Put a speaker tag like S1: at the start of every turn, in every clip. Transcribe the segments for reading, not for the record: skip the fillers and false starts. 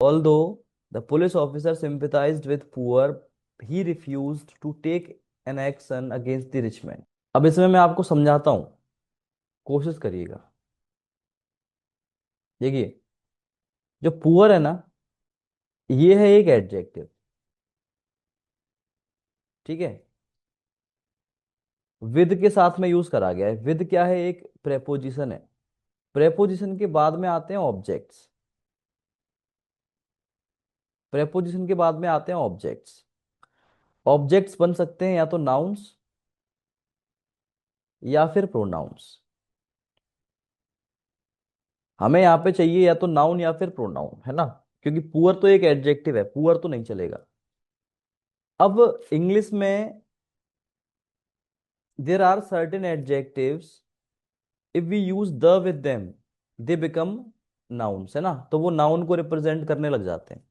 S1: Although the police officer sympathized with poor, he refused to take an action against the rich man. अब इसमें मैं आपको समझाता हूं, कोशिश करिएगा। देखिए, जो पुअर है ना, ये है एक एडजेक्टिव। ठीक है, विद के साथ में यूज करा गया है। विद क्या है? एक प्रेपोजिशन है। प्रेपोजिशन के बाद में आते हैं ऑब्जेक्ट्स। प्रेपोजिशन के बाद में आते हैं ऑब्जेक्ट्स। ऑब्जेक्ट्स बन सकते हैं या तो नाउन्स या फिर प्रोनाउंस। हमें यहाँ पे चाहिए या तो नाउन या फिर प्रोनाउन, है ना? क्योंकि पुअर तो एक एडजेक्टिव है, पुअर तो नहीं चलेगा। अब इंग्लिश में there are certain adjectives, if we use the with them they become nouns, है ना? तो वो नाउन को रिप्रेजेंट करने लग जाते हैं।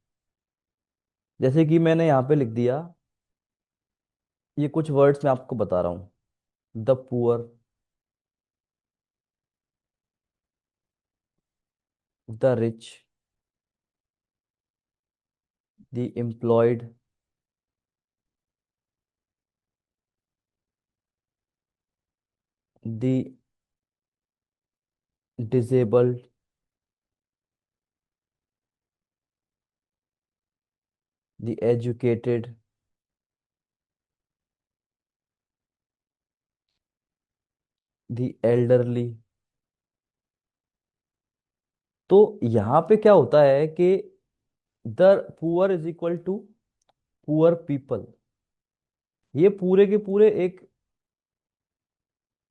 S1: जैसे कि मैंने यहाँ पे लिख दिया, ये कुछ वर्ड्स मैं आपको बता रहा हूँ। The poor, the rich, the employed, the disabled, the educated, the elderly. तो यहाँ पे क्या होता है कि the poor is equal to poor people. ये पूरे के पूरे एक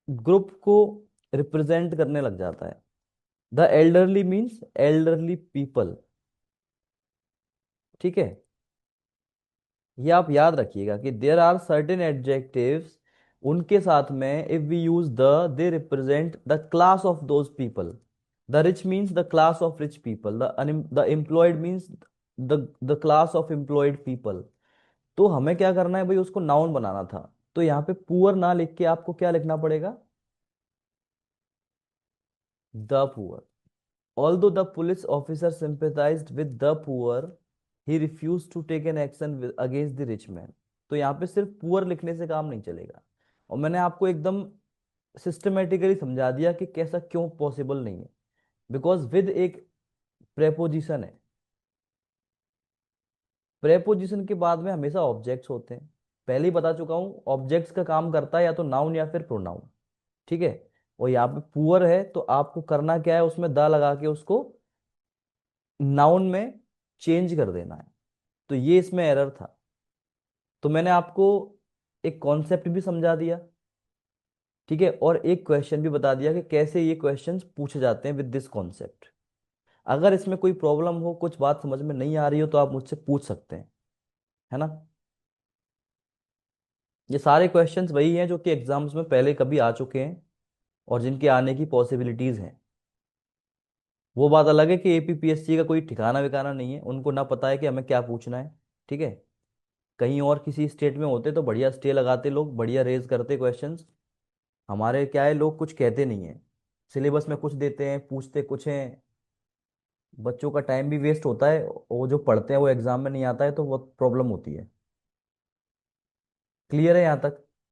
S1: ग्रुप को रिप्रेजेंट करने लग जाता है। The elderly means elderly people. ठीक है, ये आप याद रखिएगा कि देयर आर सर्टेन एडजेक्टिव्स, उनके साथ में if we use the, they represent the class of those people. The rich means the class of rich people, the employed means the class of employed people. तो हमें क्या करना है भाई? उसको नाउन बनाना था। तो यहाँ पे पुअर ना लिख के आपको क्या लिखना पड़ेगा? The poor. Although the police officer sympathized with the poor, he refused to take an action against the rich man. तो यहाँ पे सिर्फ पुअर लिखने से काम नहीं चलेगा। और मैंने आपको एकदम सिस्टमेटिकली समझा दिया कि कैसा क्यों पॉसिबल नहीं है। बिकॉज विद एक प्रेपोजिशन है। प्रेपोजिशन के बाद में हमेशा ऑब्जेक्ट्स होते हैं। पहले ही बता चुका हूँ, ऑब्जेक्ट्स का काम करता है या तो नाउन या फिर प्रोनाउन। ठीक है, और यहाँ पे पुअर है तो आपको करना क्या है? उसमें द लगा के उसको नाउन में चेंज कर देना है। तो ये इसमें एरर था। तो मैंने आपको एक कॉन्सेप्ट भी समझा दिया। ठीक है, और एक क्वेश्चन भी बता दिया कि कैसे ये क्वेश्चंस पूछे जाते हैं विद दिस कॉन्सेप्ट। अगर इसमें कोई प्रॉब्लम हो, कुछ बात समझ में नहीं आ रही हो, तो आप मुझसे पूछ सकते हैं, है ना? ये सारे क्वेश्चंस वही हैं जो कि एग्जाम्स में पहले कभी आ चुके हैं और जिनके आने की पॉसिबिलिटीज हैं। वो बात अलग है कि एपीपीएससी का कोई ठिकाना विकाना नहीं है, उनको ना पता है कि हमें क्या पूछना है। ठीक है, कहीं और किसी स्टेट में होते तो बढ़िया स्टे लगाते, लोग बढ़िया रेज करते क्वेश्चंस। हमारे क्या है, लोग कुछ कहते नहीं है, सिलेबस में कुछ देते हैं, पूछते कुछ हैं। बच्चों का टाइम भी वेस्ट होता है, वो जो पढ़ते हैं वो एग्जाम में नहीं आता है, तो बहुत प्रॉब्लम होती है। क्लियर है यहाँ तक?